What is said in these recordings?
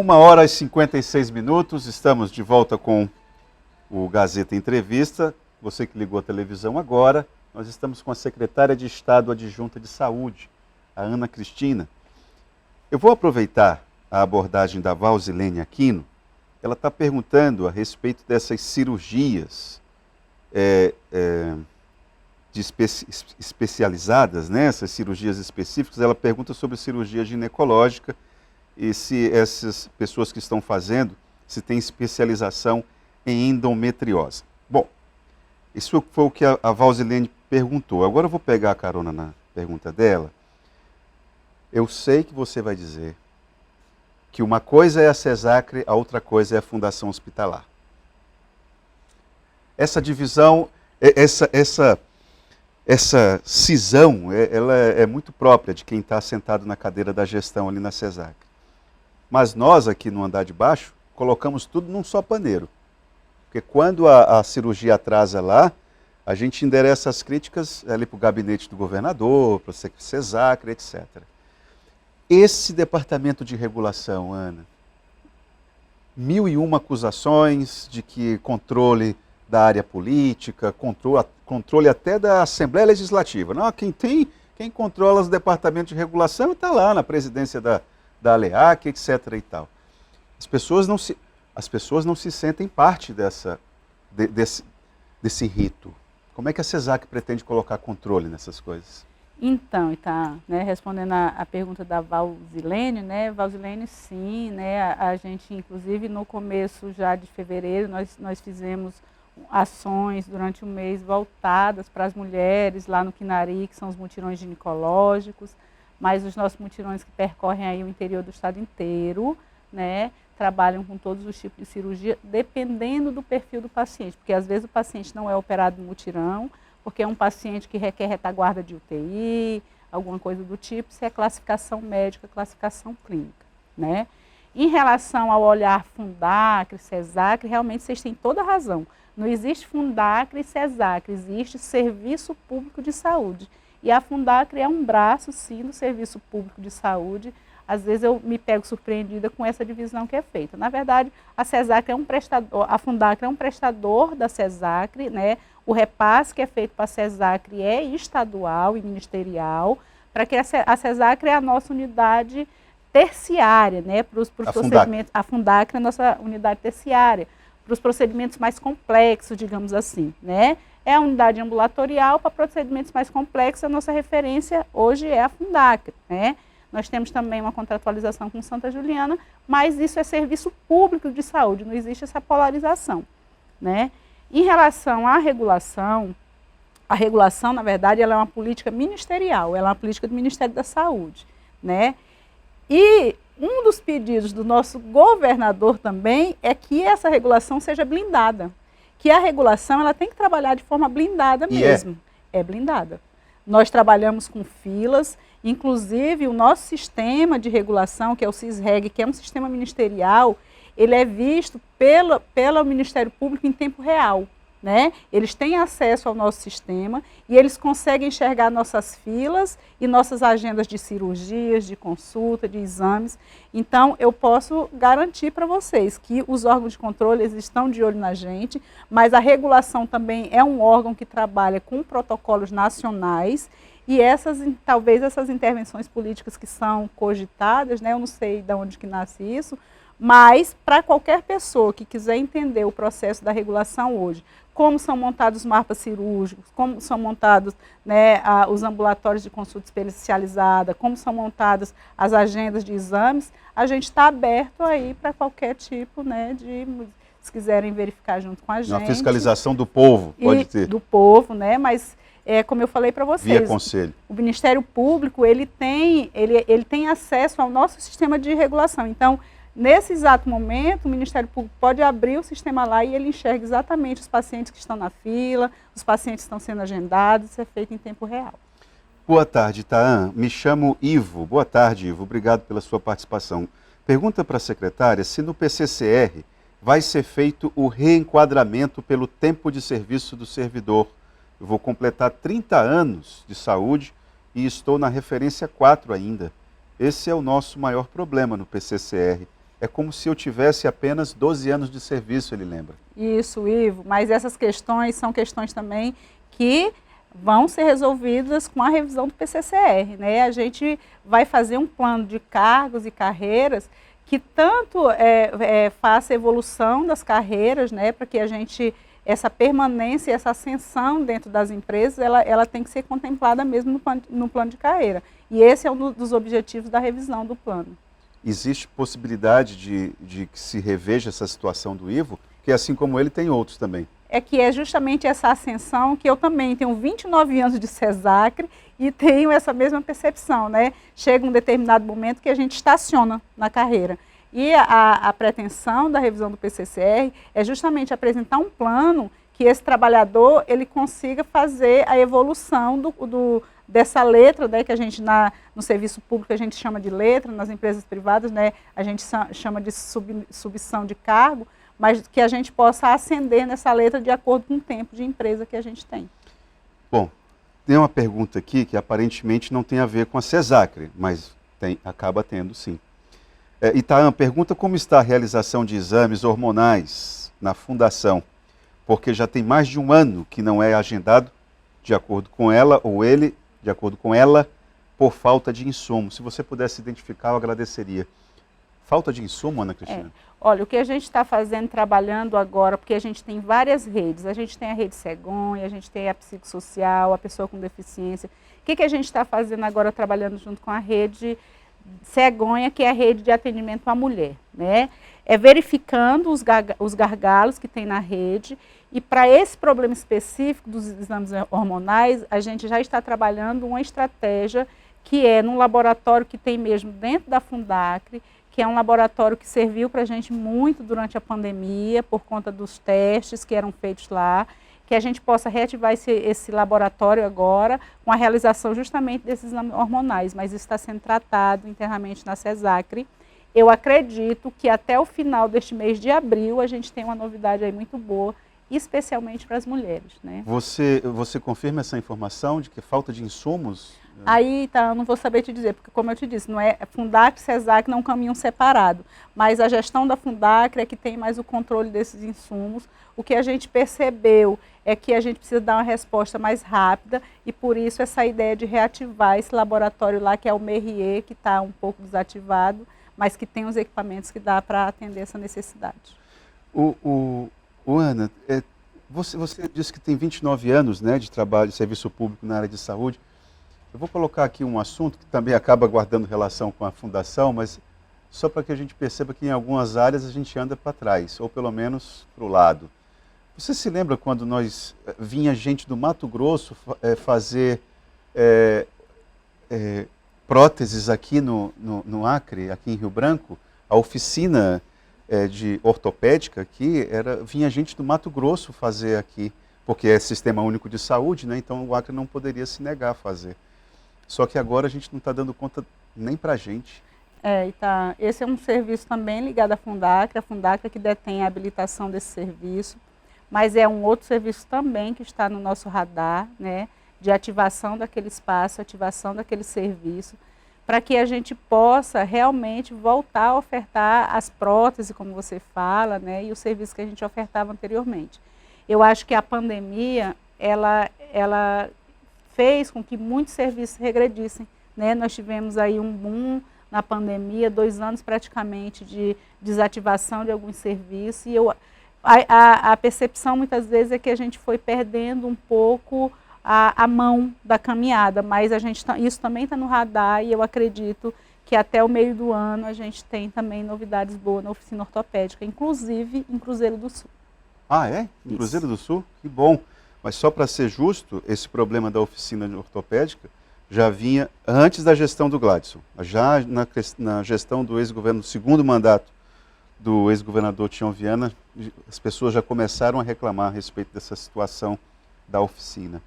1h56, estamos de volta com o Gazeta Entrevista. Você que ligou a televisão agora, nós estamos com a secretária de Estado adjunta de Saúde, a Ana Cristina. Eu vou aproveitar a abordagem da Valzilene Aquino. Ela está perguntando a respeito dessas cirurgias especializadas, né? Essas cirurgias específicas. Ela pergunta sobre cirurgia ginecológica e se essas pessoas que estão fazendo, se tem especialização em endometriose. Bom, isso foi o que a Valzilene perguntou. Agora eu vou pegar a carona na pergunta dela. Eu sei que você vai dizer que uma coisa é a CESACRE, a outra coisa é a Fundação Hospitalar. Essa divisão, essa cisão, ela é muito própria de quem está sentado na cadeira da gestão ali na CESACRE. Mas nós aqui no andar de baixo colocamos tudo num só paneiro. Porque quando a cirurgia atrasa lá, a gente endereça as críticas ali para o gabinete do governador, para o CESACRE, etc. Esse departamento de regulação, Ana, 1001 acusações de que controle da área política, controle até da Assembleia Legislativa. Não, quem controla os departamentos de regulação está lá na presidência da ALEAC, etc. e tal. As pessoas não se sentem parte desse rito. Como é que a CESACRE pretende colocar controle nessas coisas? Então, respondendo a pergunta da Valzilene, Valzilene, sim, a gente, inclusive, no começo já de fevereiro, nós fizemos ações durante o mês voltadas para as mulheres lá no Quinari, que são os mutirões ginecológicos, mas os nossos mutirões que percorrem aí o interior do estado inteiro, trabalham com todos os tipos de cirurgia, dependendo do perfil do paciente, porque às vezes o paciente não é operado no mutirão, porque é um paciente que requer retaguarda de UTI, alguma coisa do tipo, se é classificação médica, classificação clínica, Em relação ao olhar Fundacre, CESACRE, realmente vocês têm toda a razão. Não existe Fundacre e CESACRE, existe Serviço Público de Saúde. E a Fundacre é um braço, sim, do Serviço Público de Saúde. Às vezes eu me pego surpreendida com essa divisão que é feita. Na verdade, a CESACRE é um prestador, a Fundacre é um prestador da CESACRE, O repasse que é feito para a CESACRE é estadual e ministerial, para que a CESACRE é a nossa unidade terciária, para os procedimentos. A Fundacre é a nossa unidade terciária, para os procedimentos mais complexos, digamos assim, É a unidade ambulatorial para procedimentos mais complexos, a nossa referência hoje é a Fundacre, Nós temos também uma contratualização com Santa Juliana, mas isso é serviço público de saúde, não existe essa polarização, Em relação à regulação, a regulação, na verdade, ela é uma política ministerial, ela é uma política do Ministério da Saúde, E um dos pedidos do nosso governador também é que essa regulação seja blindada, que a regulação ela tem que trabalhar de forma blindada mesmo. É blindada. Nós trabalhamos com filas, inclusive o nosso sistema de regulação, que é o CISREG, que é um sistema ministerial, ele é visto pelo Ministério Público em tempo real. Eles têm acesso ao nosso sistema e eles conseguem enxergar nossas filas e nossas agendas de cirurgias, de consulta, de exames. Então, eu posso garantir para vocês que os órgãos de controle eles estão de olho na gente, mas a regulação também é um órgão que trabalha com protocolos nacionais e talvez essas intervenções políticas que são cogitadas, eu não sei de onde que nasce isso, mas para qualquer pessoa que quiser entender o processo da regulação hoje, como são montados os mapas cirúrgicos, como são montados os ambulatórios de consulta especializada, como são montadas as agendas de exames, a gente está aberto aí para qualquer tipo se quiserem verificar junto com a gente. Uma fiscalização do povo, pode ter. Do povo, mas como eu falei para vocês, via conselho. O Ministério Público ele tem acesso ao nosso sistema de regulação. Então, nesse exato momento, o Ministério Público pode abrir o sistema lá e ele enxerga exatamente os pacientes que estão na fila, os pacientes que estão sendo agendados, isso é feito em tempo real. Boa tarde, Taan. Me chamo Ivo. Boa tarde, Ivo. Obrigado pela sua participação. Pergunta para a secretária se no PCCR vai ser feito o reenquadramento pelo tempo de serviço do servidor. Eu vou completar 30 anos de saúde e estou na referência 4 ainda. Esse é o nosso maior problema no PCCR. é como se eu tivesse apenas 12 anos de serviço, ele lembra. Isso, Ivo, mas essas questões são questões também que vão ser resolvidas com a revisão do PCCR, né? A gente vai fazer um plano de cargos e carreiras que tanto faça a evolução das carreiras, né, para que a gente, essa permanência, essa ascensão dentro das empresas, ela tem que ser contemplada mesmo no plano de carreira. E esse é um dos objetivos da revisão do plano. Existe possibilidade de que se reveja essa situação do Ivo, que assim como ele tem outros também. É que é justamente essa ascensão que eu também tenho 29 anos de CESACRE e tenho essa mesma percepção, né? Chega um determinado momento que a gente estaciona na carreira. E a pretensão da revisão do PCCR é justamente apresentar um plano que esse trabalhador ele consiga fazer a evolução dessa letra, né, que a gente no serviço público a gente chama de letra, nas empresas privadas, né, a gente chama de submissão de cargo, mas que a gente possa ascender nessa letra de acordo com o tempo de empresa que a gente tem. Bom, tem uma pergunta aqui que aparentemente não tem a ver com a CESACRE, mas acaba tendo sim. Itaã pergunta como está a realização de exames hormonais na fundação, porque já tem mais de um ano que não é agendado, de acordo com ela, ou ele, de acordo com ela, por falta de insumo. Se você pudesse identificar, eu agradeceria. Falta de insumo, Ana Cristina? Olha, o que a gente está fazendo, trabalhando agora, porque a gente tem várias redes, a gente tem a rede Cegonha, a gente tem a psicossocial, a pessoa com deficiência. O que a gente está fazendo agora, trabalhando junto com a rede Cegonha, que é a rede de atendimento à mulher, né? É verificando os gargalos que tem na rede, e para esse problema específico dos exames hormonais, a gente já está trabalhando uma estratégia que é num laboratório que tem mesmo dentro da Fundacre, que é um laboratório que serviu para a gente muito durante a pandemia, por conta dos testes que eram feitos lá, que a gente possa reativar esse laboratório agora, com a realização justamente desses exames hormonais, mas isso está sendo tratado internamente na CESACRE. Eu acredito que até o final deste mês de abril a gente tem uma novidade aí muito boa, especialmente para as mulheres, né? Você confirma essa informação de que falta de insumos? Aí, tá, eu não vou saber te dizer, porque como eu te disse, não é Fundacre e CESACRE não é um caminho separado, mas a gestão da Fundacre é que tem mais o controle desses insumos. O que a gente percebeu é que a gente precisa dar uma resposta mais rápida e por isso essa ideia de reativar esse laboratório lá, que é o MERIE, que está um pouco desativado, mas que tem os equipamentos que dá para atender essa necessidade. Ana, você disse que tem 29 anos, né, de trabalho de serviço público na área de saúde. Eu vou colocar aqui um assunto que também acaba guardando relação com a fundação, mas só para que a gente perceba que em algumas áreas a gente anda para trás, ou pelo menos para o lado. Você se lembra quando vinha gente do Mato Grosso fazer próteses aqui no Acre, aqui em Rio Branco? A oficina de ortopédica aqui, vinha gente do Mato Grosso fazer aqui, porque é Sistema Único de Saúde, né? Então o Acre não poderia se negar a fazer. Só que agora a gente não está dando conta nem para a gente. Esse é um serviço também ligado à Fundacre, a Fundacre é que detém a habilitação desse serviço, mas é um outro serviço também que está no nosso radar, né, de ativação daquele espaço, ativação daquele serviço, para que a gente possa realmente voltar a ofertar as próteses, como você fala, né, e os serviços que a gente ofertava anteriormente. Eu acho que a pandemia, ela fez com que muitos serviços regredissem, né? Nós tivemos aí um boom na pandemia, 2 anos praticamente de desativação de alguns serviços, e a percepção muitas vezes é que a gente foi perdendo um pouco a mão da caminhada, mas isso também está no radar e eu acredito que até o meio do ano a gente tem também novidades boas na oficina ortopédica, inclusive em Cruzeiro do Sul. Ah, é? Em Cruzeiro do Sul? Que bom! Mas só para ser justo, esse problema da oficina ortopédica já vinha antes da gestão do Gladson, já na gestão do ex-governo, do segundo mandato do ex-governador Tião Viana, as pessoas já começaram a reclamar a respeito dessa situação da oficina.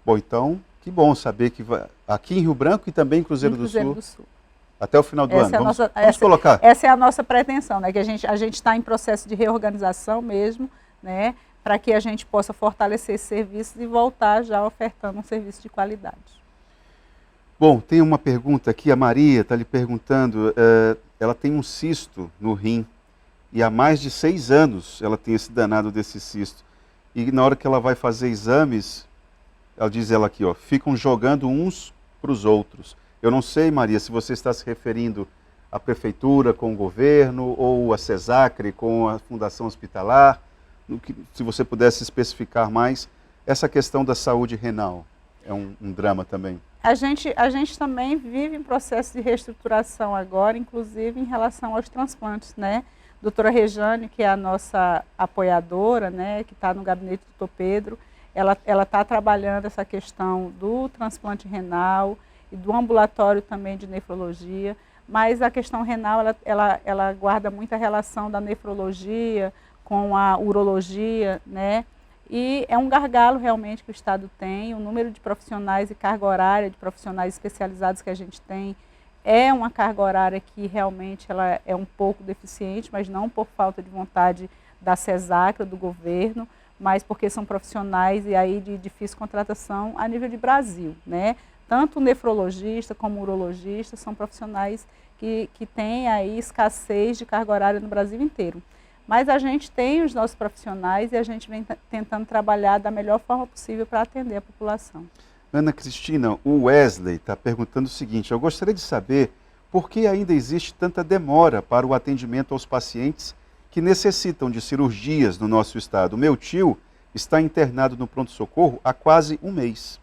Bom, então, que bom saber que aqui em Rio Branco e também em Cruzeiro do Sul, até o final do ano. Vamos colocar. Essa é a nossa pretensão, né? Que a gente está em processo de reorganização mesmo, né? Para que a gente possa fortalecer esse serviço e voltar já ofertando um serviço de qualidade. Bom, tem uma pergunta aqui, a Maria está lhe perguntando, ela tem um cisto no rim, e há mais de 6 anos ela tem esse danado desse cisto. E na hora que ela vai fazer exames, ela diz ela aqui, ó, ficam jogando uns para os outros. Eu não sei, Maria, se você está se referindo à prefeitura com o governo, ou a CESACRE com a Fundação Hospitalar, se você pudesse especificar mais, essa questão da saúde renal é um drama também. A gente também vive em processo de reestruturação agora, inclusive em relação aos transplantes, né? Doutora Rejane, que é a nossa apoiadora, né, que está no gabinete do Dr. Pedro, ela está trabalhando essa questão do transplante renal e do ambulatório também de nefrologia, mas a questão renal, ela guarda muita relação da nefrologia com a urologia, né? E é um gargalo realmente que o Estado tem, o número de profissionais e carga horária de profissionais especializados que a gente tem é uma carga horária que realmente ela é um pouco deficiente, mas não por falta de vontade da CESACRE, do governo, mas porque são profissionais e aí de difícil contratação a nível de Brasil, né? Tanto o nefrologista como o urologista são profissionais que têm aí escassez de carga horária no Brasil inteiro. Mas a gente tem os nossos profissionais e a gente vem tentando trabalhar da melhor forma possível para atender a população. Ana Cristina, o Wesley está perguntando o seguinte, eu gostaria de saber por que ainda existe tanta demora para o atendimento aos pacientes que necessitam de cirurgias no nosso estado. O meu tio está internado no pronto-socorro há quase um mês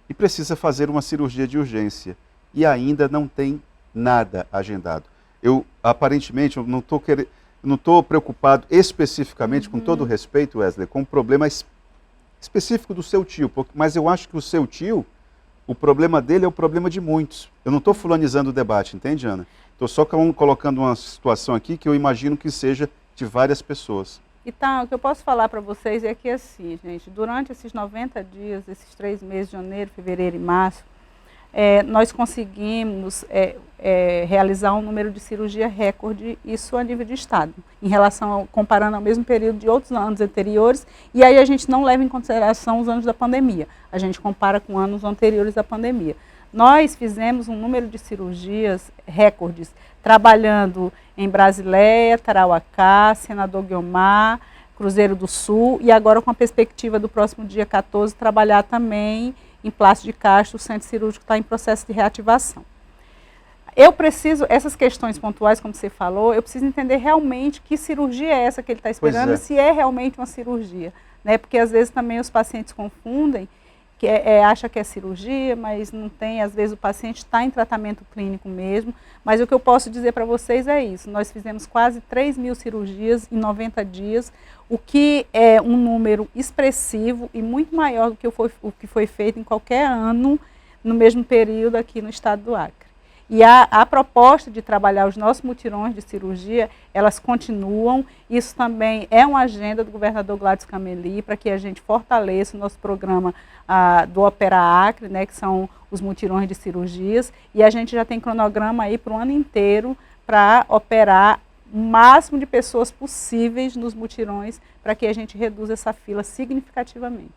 e precisa fazer uma cirurgia de urgência e ainda não tem nada agendado. Aparentemente, eu não estou preocupado especificamente, com todo o respeito, Wesley, com o problema específico do seu tio, mas eu acho que o seu tio, o problema dele é o problema de muitos. Eu não estou fulanizando o debate, entende, Ana? Estou só colocando uma situação aqui que eu imagino que seja de várias pessoas. Então, o que eu posso falar para vocês é que assim, gente, durante esses 90 dias, esses 3 meses, janeiro, fevereiro e março, nós conseguimos realizar um número de cirurgia recorde, isso a nível de estado, comparando ao mesmo período de outros anos anteriores, e aí a gente não leva em consideração os anos da pandemia, a gente compara com anos anteriores à pandemia. Nós fizemos um número de cirurgias recordes, trabalhando em Brasileia, Tarauacá, Senador Guiomar, Cruzeiro do Sul, e agora com a perspectiva do próximo dia 14, trabalhar também em Plácio de Castro, o centro cirúrgico está em processo de reativação. Essas questões pontuais, como você falou, eu preciso entender realmente que cirurgia é essa que ele está esperando, se é realmente uma cirurgia, né? Porque às vezes também os pacientes confundem, acha que é cirurgia, mas não tem, às vezes o paciente está em tratamento clínico mesmo, mas o que eu posso dizer para vocês é isso, nós fizemos quase 3.000 cirurgias em 90 dias, o que é um número expressivo e muito maior do que o que foi feito em qualquer ano no mesmo período aqui no estado do Acre. E a proposta de trabalhar os nossos mutirões de cirurgia, elas continuam. Isso também é uma agenda do governador Gladys Cameli, para que a gente fortaleça o nosso programa do Opera Acre, né, que são os mutirões de cirurgias. E a gente já tem cronograma aí para o ano inteiro para operar o máximo de pessoas possíveis nos mutirões, para que a gente reduza essa fila significativamente.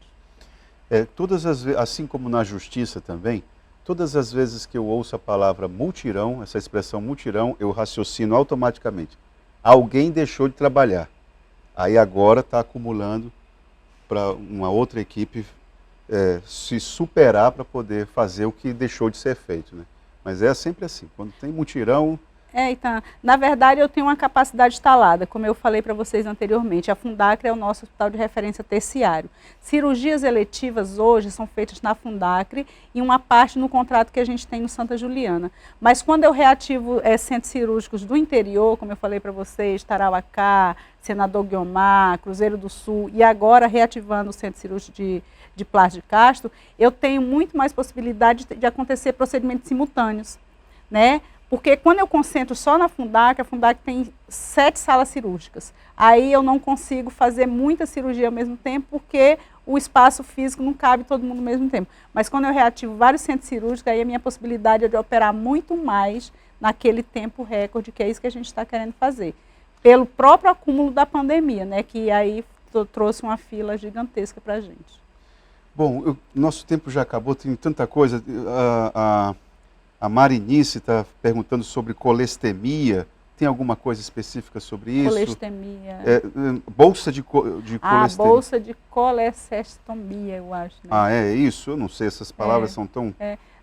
Assim como na justiça também, todas as vezes que eu ouço a palavra multirão, essa expressão multirão, eu raciocino automaticamente. Alguém deixou de trabalhar. Aí agora está acumulando para uma outra equipe se superar para poder fazer o que deixou de ser feito, né? Mas é sempre assim, quando tem mutirão... Então, na verdade eu tenho uma capacidade instalada, como eu falei para vocês anteriormente, a Fundacre é o nosso hospital de referência terciário. Cirurgias eletivas hoje são feitas na Fundacre e uma parte no contrato que a gente tem no Santa Juliana. Mas quando eu reativo centros cirúrgicos do interior, como eu falei para vocês, Tarauacá, Senador Guiomar, Cruzeiro do Sul, e agora reativando o centro cirúrgico de Plácio de Castro, eu tenho muito mais possibilidade de acontecer procedimentos simultâneos, né? Porque quando eu concentro só na Fundacre, a Fundacre tem 7 salas cirúrgicas. Aí eu não consigo fazer muita cirurgia ao mesmo tempo, porque o espaço físico não cabe todo mundo ao mesmo tempo. Mas quando eu reativo vários centros cirúrgicos, aí a minha possibilidade é de operar muito mais naquele tempo recorde, que é isso que a gente está querendo fazer. Pelo próprio acúmulo da pandemia, né, que aí trouxe uma fila gigantesca para a gente. Bom, nosso tempo já acabou, tem tanta coisa. A Marinice está perguntando sobre colestemia. Tem alguma coisa específica sobre isso? Colestemia. Bolsa de colestemia. Bolsa de colecestomia, eu acho. Né? É isso? Eu não sei, essas palavras são tão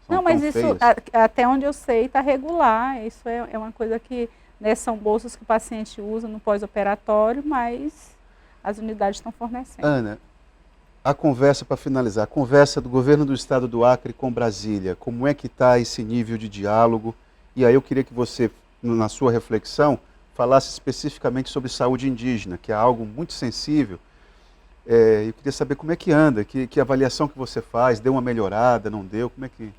Não, mas isso, feias. até onde eu sei, está regular. Isso é uma coisa que, né, são bolsas que o paciente usa no pós-operatório, mas as unidades estão fornecendo. Ana, a conversa, para finalizar, a conversa do governo do estado do Acre com Brasília, como é que está esse nível de diálogo? E aí eu queria que você, na sua reflexão, falasse especificamente sobre saúde indígena, que é algo muito sensível. Eu queria saber como é que anda, que avaliação que você faz, deu uma melhorada, não deu, como é que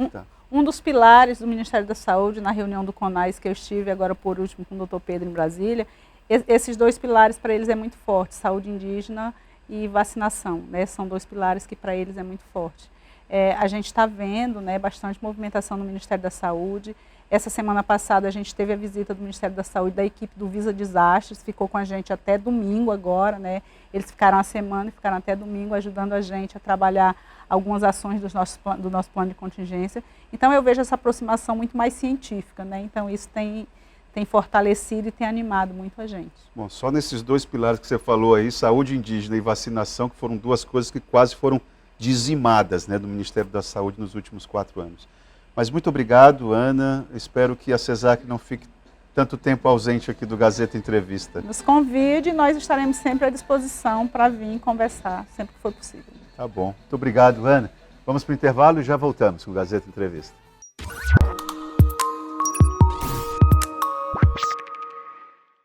está? Um dos pilares do Ministério da Saúde, na reunião do CONAS que eu estive agora por último com o Dr. Pedro em Brasília, esses dois pilares para eles é muito forte, saúde indígena e vacinação, né? São dois pilares que para eles é muito forte. A gente está vendo, né, bastante movimentação no Ministério da Saúde. Essa semana passada a gente teve a visita do Ministério da Saúde da equipe do Visa Desastres, ficou com a gente até domingo agora, né? Eles ficaram a semana e ficaram até domingo ajudando a gente a trabalhar algumas ações do nosso plano de contingência. Então eu vejo essa aproximação muito mais científica, né? Então isso tem fortalecido e tem animado muito a gente. Bom, só nesses dois pilares que você falou aí, saúde indígena e vacinação, que foram duas coisas que quase foram dizimadas, né, do Ministério da Saúde nos últimos 4 anos. Mas muito obrigado, Ana. Espero que a CESAC não fique tanto tempo ausente aqui do Gazeta Entrevista. Nos convide e nós estaremos sempre à disposição para vir conversar, sempre que for possível. Tá bom. Muito obrigado, Ana. Vamos para o intervalo e já voltamos com o Gazeta Entrevista.